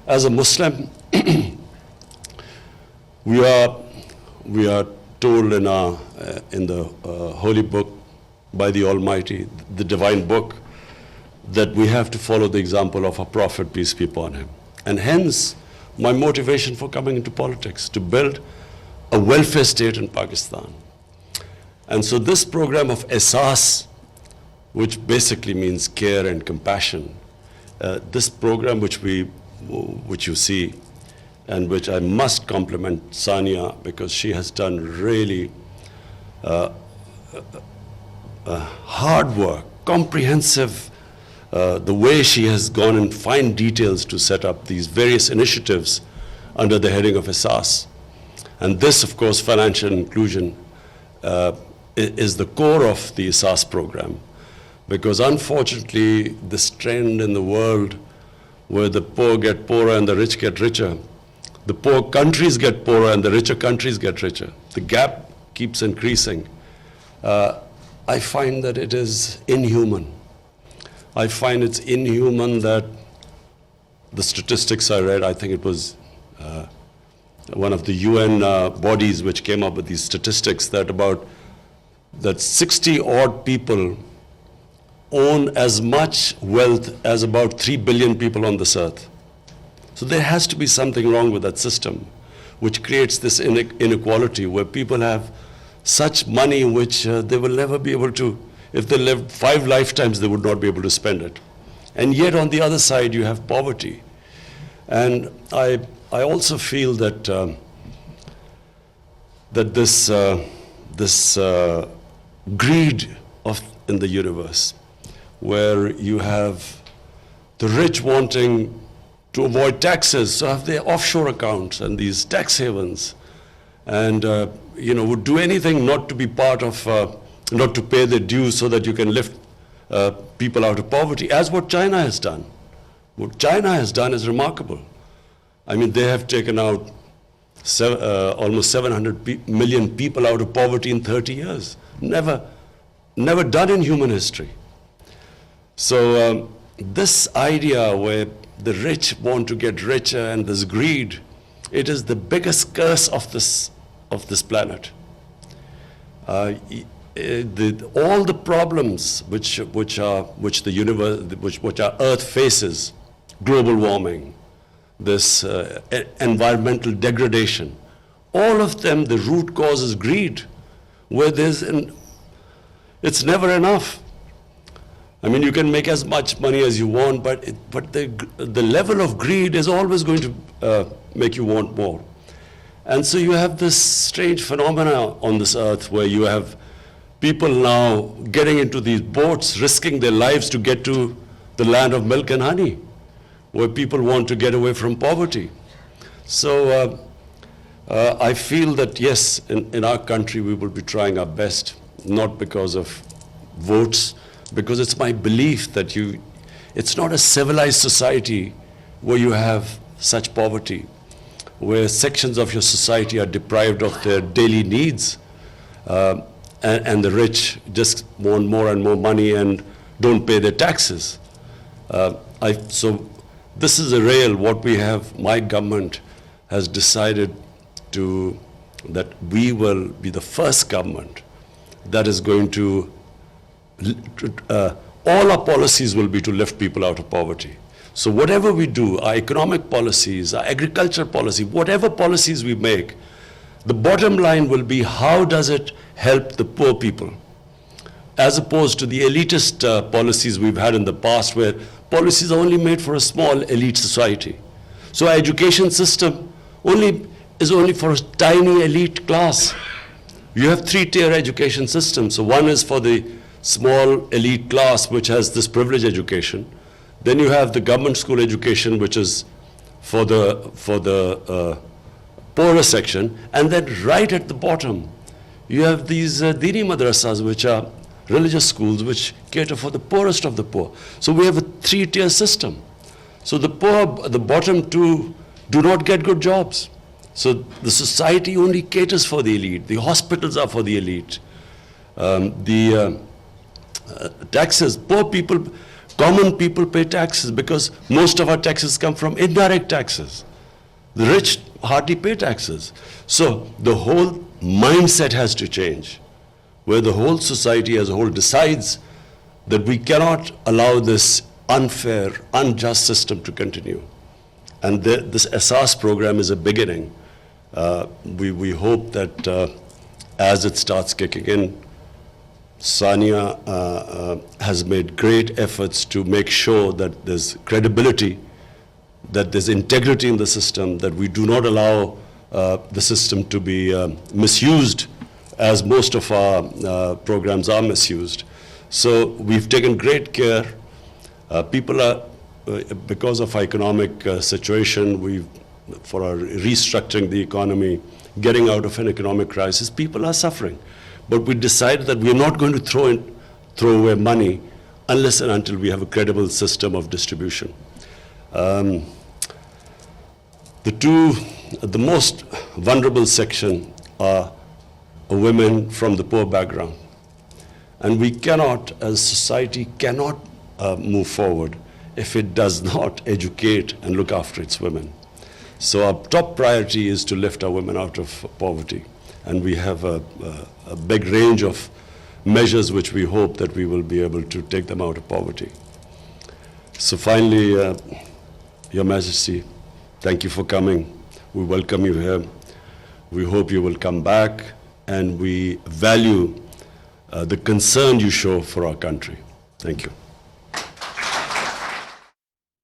as a Muslim, we are told in the holy book by the Almighty, the divine book, that we have to follow the example of our Prophet, peace be upon him. And hence, my motivation for coming into politics, to build a welfare state in Pakistan. And so this program of Ehsaas, which basically means care and compassion, this program which you see, and which I must compliment Sania, because she has done really hard work, comprehensive, the way she has gone in fine details to set up these various initiatives under the heading of Ehsaas. And this, of course, financial inclusion is the core of the Ehsaas program, because unfortunately, this trend in the world where the poor get poorer and the rich get richer, the poor countries get poorer and the richer countries get richer, the gap keeps increasing. I find that it is inhuman. I find it's inhuman that the statistics I read, I think it was one of the UN bodies which came up with these statistics, that 60 odd people own as much wealth as about 3 billion people on this earth. So there has to be something wrong with that system, which creates this inequality where people have such money which they will never be able to, if they lived 5 lifetimes, they would not be able to spend it. And yet on the other side, you have poverty. And I also feel that that this greed in the universe, where you have the rich wanting to avoid taxes, so have their offshore accounts and these tax havens, and would do anything not to be part of, not to pay their dues so that you can lift people out of poverty, as what China has done. What China has done is remarkable. I mean, they have taken out almost 700 million people out of poverty in 30 years. Never done in human history. So this idea where the rich want to get richer and this greed, it is the biggest curse of this planet. All the problems which our Earth faces, global warming, this environmental degradation, all of them, the root cause is greed, where it's never enough. I mean, you can make as much money as you want, but the level of greed is always going to make you want more. And so you have this strange phenomena on this earth where you have people now getting into these boats, risking their lives to get to the land of milk and honey, where people want to get away from poverty. So I feel that, yes, in our country we will be trying our best, not because of votes, because it's my belief that it's not a civilized society where you have such poverty, where sections of your society are deprived of their daily needs, and the rich just want more and more money and don't pay their taxes. So this is a real, what we have, my government has decided that we will be the first government that is going to, all our policies will be to lift people out of poverty. So whatever we do, our economic policies, our agriculture policy, whatever policies we make, the bottom line will be how does it help the poor people, as opposed to the elitist policies we've had in the past, where policies are only made for a small elite society. So our education system is only for a tiny elite class. You have 3-tier education systems. So one is for the small elite class, which has this privileged education. Then you have the government school education, which is for the poorer section. And then right at the bottom, you have these dini madrasas, which are religious schools, which cater for the poorest of the poor. So we have a 3-tier system. So the poor, the bottom two, do not get good jobs. So the society only caters for the elite. The hospitals are for the elite. Taxes, poor people Common people pay taxes because most of our taxes come from indirect taxes. The rich hardly pay taxes. So the whole mindset has to change, where the whole society as a whole decides that we cannot allow this unfair, unjust system to continue. And this Ehsaas program is a beginning. We hope that as it starts kicking in, Sania has made great efforts to make sure that there's credibility, that there's integrity in the system, that we do not allow the system to be misused, as most of our programs are misused. So we've taken great care. People are, because of our economic situation, for our restructuring the economy, getting out of an economic crisis, people are suffering. But we decided that we're not going to throw away money unless and until we have a credible system of distribution. The most vulnerable section are women from the poor background. And we cannot, as society, cannot move forward if it does not educate and look after its women. So our top priority is to lift our women out of poverty. And we have a big range of measures which we hope that we will be able to take them out of poverty. So finally, Your Majesty, thank you for coming. We welcome you here. We hope you will come back, and we value the concern you show for our country. Thank you.